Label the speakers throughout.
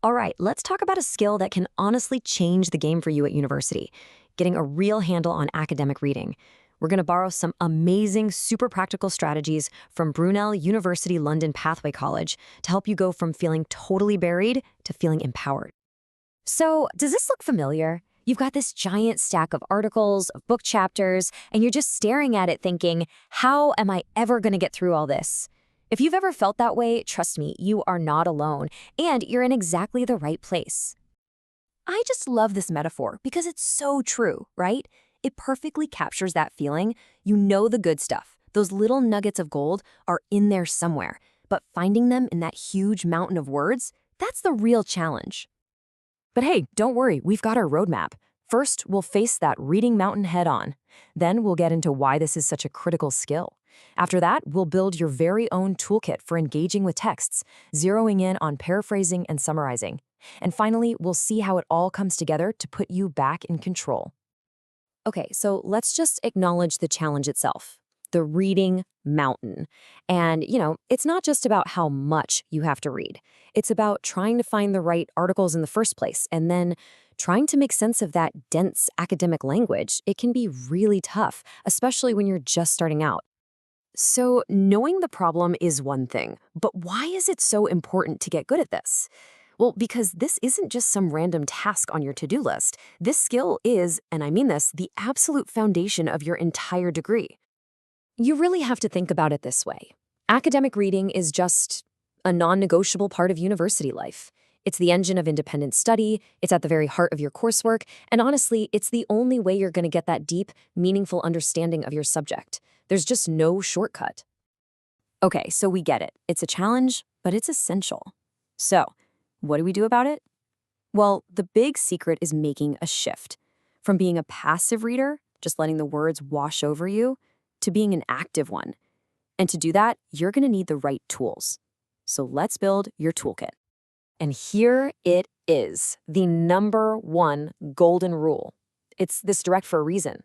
Speaker 1: All right, let's talk about a skill that can honestly change the game for you at university, getting a real handle on academic reading. We're going to borrow some amazing, super practical strategies from Brunel University London Pathway College to help you go from feeling totally buried to feeling empowered. So, does this look familiar? You've got this giant stack of articles, of book chapters, and you're just staring at it thinking, how am I ever going to get through all this? If you've ever felt that way, trust me, you are not alone, and you're in exactly the right place. I just love this metaphor because it's so true, right? It perfectly captures that feeling. You know the good stuff. Those little nuggets of gold are in there somewhere, but finding them in that huge mountain of words, that's the real challenge. But hey, don't worry, we've got our roadmap. First, we'll face that reading mountain head on. Then we'll get into why this is such a critical skill. After that, we'll build your very own toolkit for engaging with texts, zeroing in on paraphrasing and summarizing. And finally, we'll see how it all comes together to put you back in control. Okay, so let's just acknowledge the challenge itself, the reading mountain. And, it's not just about how much you have to read. It's about trying to find the right articles in the first place and then trying to make sense of that dense academic language. It can be really tough, especially when you're just starting out. So knowing the problem is one thing, but why is it so important to get good at this? Well, because this isn't just some random task on your to-do list. This skill is, and I mean this, the absolute foundation of your entire degree. You really have to think about it this way. Academic reading is just a non-negotiable part of university life. It's the engine of independent study, it's at the very heart of your coursework, and honestly, it's the only way you're going to get that deep, meaningful understanding of your subject. There's just no shortcut. Okay, so we get it. It's a challenge, but it's essential. So, what do we do about it? Well, the big secret is making a shift. From being a passive reader, just letting the words wash over you, to being an active one. And to do that, you're going to need the right tools. So let's build your toolkit. And here it is, the #1 golden rule. It's this direct for a reason.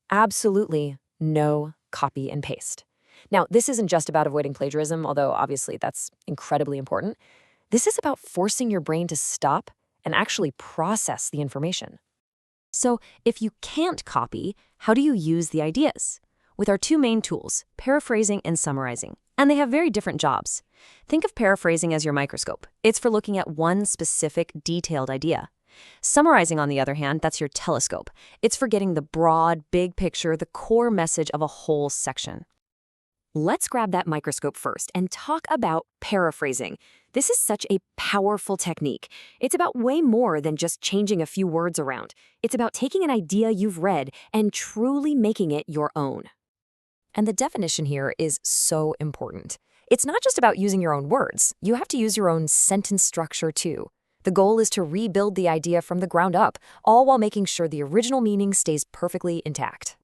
Speaker 1: Absolutely no copy and paste. Now, this isn't just about avoiding plagiarism, although obviously that's incredibly important. This is about forcing your brain to stop and actually process the information. So if you can't copy, how do you use the ideas? With our two main tools, paraphrasing and summarizing. And they have very different jobs. Think of paraphrasing as your microscope. It's for looking at one specific, detailed idea. Summarizing, on the other hand, that's your telescope. It's for getting the broad, big picture, the core message of a whole section. Let's grab that microscope first and talk about paraphrasing. This is such a powerful technique. It's about way more than just changing a few words around. It's about taking an idea you've read and truly making it your own. And the definition here is so important. It's not just about using your own words. You have to use your own sentence structure too. The goal is to rebuild the idea from the ground up, all while making sure the original meaning stays perfectly intact.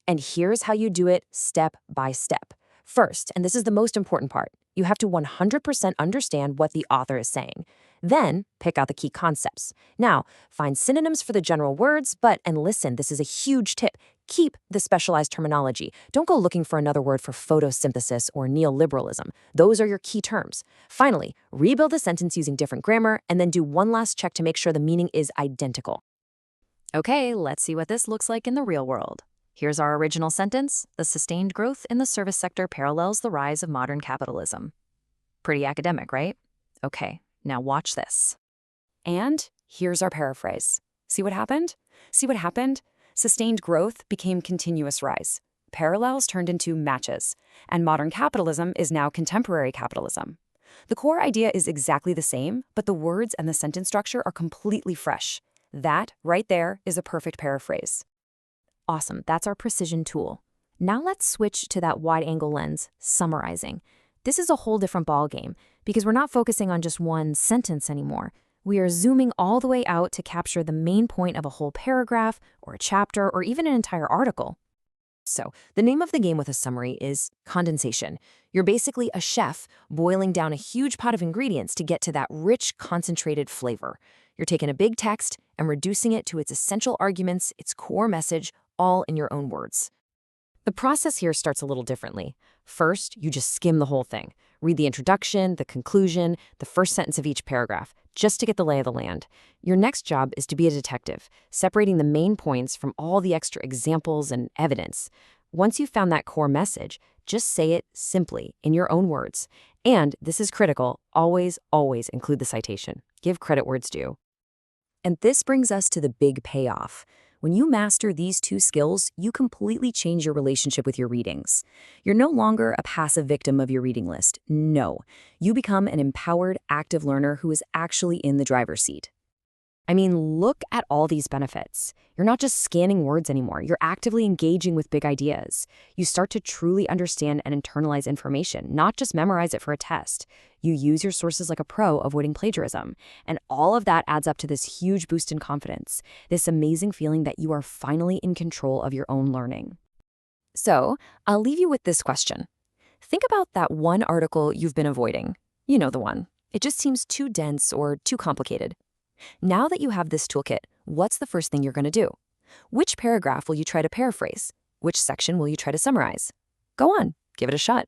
Speaker 1: And here's how you do it step by step. First, and this is the most important part, you have to 100% understand what the author is saying. Then, pick out the key concepts. Now, find synonyms for the general words, and listen, this is a huge tip. Keep the specialized terminology. Don't go looking for another word for photosynthesis or neoliberalism. Those are your key terms. Finally, rebuild the sentence using different grammar, and then do one last check to make sure the meaning is identical. Okay, let's see what this looks like in the real world. Here's our original sentence. The sustained growth in the service sector parallels the rise of modern capitalism. Pretty academic, right? Okay, now watch this. And here's our paraphrase. See what happened? See what happened? Sustained growth became continuous rise. Parallels turned into matches. And modern capitalism is now contemporary capitalism. The core idea is exactly the same, but the words and the sentence structure are completely fresh. That, right there, is a perfect paraphrase. Awesome, that's our precision tool. Now let's switch to that wide-angle lens, summarizing. This is a whole different ballgame because we're not focusing on just one sentence anymore. We are zooming all the way out to capture the main point of a whole paragraph or a chapter or even an entire article. So, the name of the game with a summary is condensation. You're basically a chef boiling down a huge pot of ingredients to get to that rich, concentrated flavor. You're taking a big text and reducing it to its essential arguments, its core message, all in your own words. The process here starts a little differently. First, you just skim the whole thing. Read the introduction, the conclusion, the first sentence of each paragraph, just to get the lay of the land. Your next job is to be a detective, separating the main points from all the extra examples and evidence. Once you've found that core message, just say it simply, in your own words. And, this is critical, always include the citation. Give credit where it's due. And this brings us to the big payoff. When you master these two skills, you completely change your relationship with your readings. You're no longer a passive victim of your reading list. No, you become an empowered, active learner who is actually in the driver's seat. I mean, look at all these benefits. You're not just scanning words anymore. You're actively engaging with big ideas. You start to truly understand and internalize information, not just memorize it for a test. You use your sources like a pro, avoiding plagiarism. And all of that adds up to this huge boost in confidence, this amazing feeling that you are finally in control of your own learning. So, I'll leave you with this question. Think about that one article you've been avoiding. You know the one. It just seems too dense or too complicated. Now that you have this toolkit, what's the first thing you're going to do? Which paragraph will you try to paraphrase? Which section will you try to summarize? Go on, give it a shot.